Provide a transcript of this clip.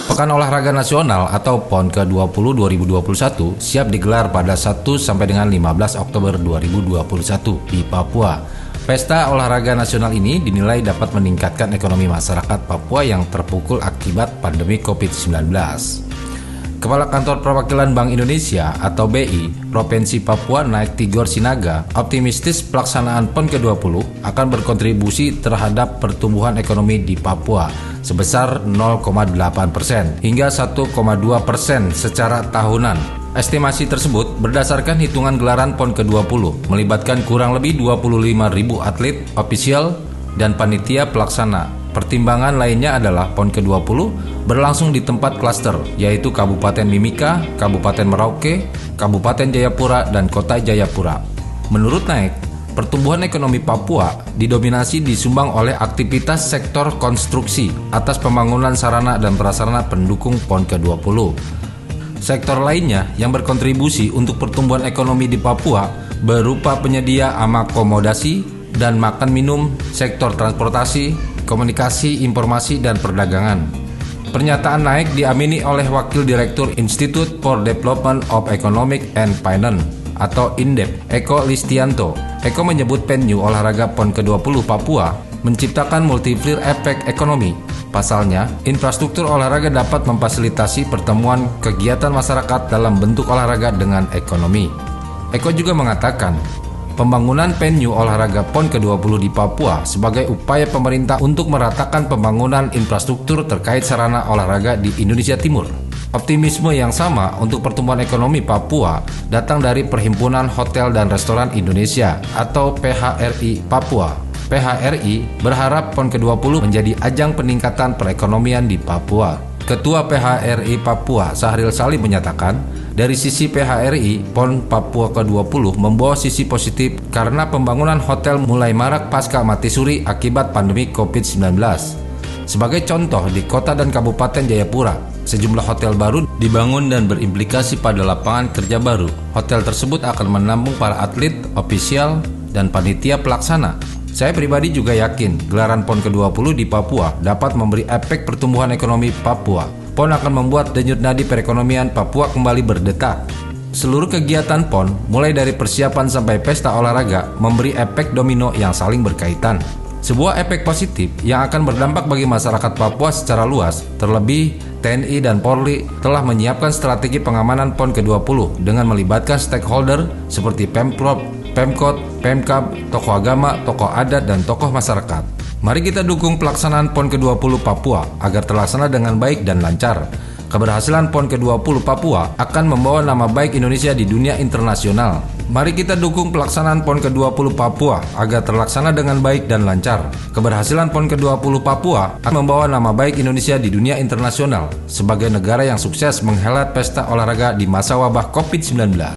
Pekan Olahraga Nasional atau PON ke-20 2021 siap digelar pada 1 sampai dengan 15 Oktober 2021 di Papua. Pesta olahraga nasional ini dinilai dapat meningkatkan ekonomi masyarakat Papua yang terpukul akibat pandemi COVID-19. Kepala Kantor Perwakilan Bank Indonesia atau BI Provinsi Papua Naik Tigor Sinaga optimistis pelaksanaan PON ke-20 akan berkontribusi terhadap pertumbuhan ekonomi di Papua sebesar 0,8% hingga 1,2% secara tahunan. Estimasi tersebut berdasarkan hitungan gelaran PON ke-20 melibatkan kurang lebih 25.000 atlet, ofisial, dan panitia pelaksana. Pertimbangan lainnya adalah PON ke-20 berlangsung di tempat klaster, yaitu Kabupaten Mimika, Kabupaten Merauke, Kabupaten Jayapura, dan Kota Jayapura. Menurut Naik, pertumbuhan ekonomi Papua didominasi disumbang oleh aktivitas sektor konstruksi atas pembangunan sarana dan prasarana pendukung PON ke-20. Sektor lainnya yang berkontribusi untuk pertumbuhan ekonomi di Papua berupa penyedia akomodasi dan makan minum, sektor transportasi, komunikasi, informasi, dan perdagangan. Pernyataan Naik diamini oleh Wakil Direktur Institute for Development of Economic and Finance atau INDEP, Eko Listianto. Eko menyebut venue olahraga PON ke-20 Papua menciptakan multiplier efek ekonomi. Pasalnya, infrastruktur olahraga dapat memfasilitasi pertemuan kegiatan masyarakat dalam bentuk olahraga dengan ekonomi. Eko juga mengatakan, pembangunan venue olahraga PON ke-20 di Papua sebagai upaya pemerintah untuk meratakan pembangunan infrastruktur terkait sarana olahraga di Indonesia Timur. Optimisme yang sama untuk pertumbuhan ekonomi Papua datang dari Perhimpunan Hotel dan Restoran Indonesia atau PHRI Papua. PHRI berharap PON ke-20 menjadi ajang peningkatan perekonomian di Papua. Ketua PHRI Papua, Sahril Salim menyatakan, dari sisi PHRI, PON Papua ke-20 membawa sisi positif karena pembangunan hotel mulai marak pasca mati suri akibat pandemi COVID-19. Sebagai contoh, di kota dan Kabupaten Jayapura, sejumlah hotel baru dibangun dan berimplikasi pada lapangan kerja baru. Hotel tersebut akan menampung para atlet, ofisial, dan panitia pelaksana. Saya pribadi juga yakin gelaran PON ke-20 di Papua dapat memberi efek pertumbuhan ekonomi Papua. PON akan membuat denyut nadi perekonomian Papua kembali berdetak. Seluruh kegiatan PON, mulai dari persiapan sampai pesta olahraga, memberi efek domino yang saling berkaitan. Sebuah efek positif yang akan berdampak bagi masyarakat Papua secara luas, terlebih TNI dan Polri telah menyiapkan strategi pengamanan PON ke-20 dengan melibatkan stakeholder seperti Pemprov, Pemkot, Pemkab, tokoh agama, tokoh adat, dan tokoh masyarakat. Mari kita dukung pelaksanaan PON ke-20 Papua agar terlaksana dengan baik dan lancar. Keberhasilan PON ke-20 Papua akan membawa nama baik Indonesia di dunia internasional. Mari kita dukung pelaksanaan PON ke-20 Papua agar terlaksana dengan baik dan lancar. Keberhasilan PON ke-20 Papua akan membawa nama baik Indonesia di dunia internasional sebagai negara yang sukses menghelat pesta olahraga di masa wabah COVID-19.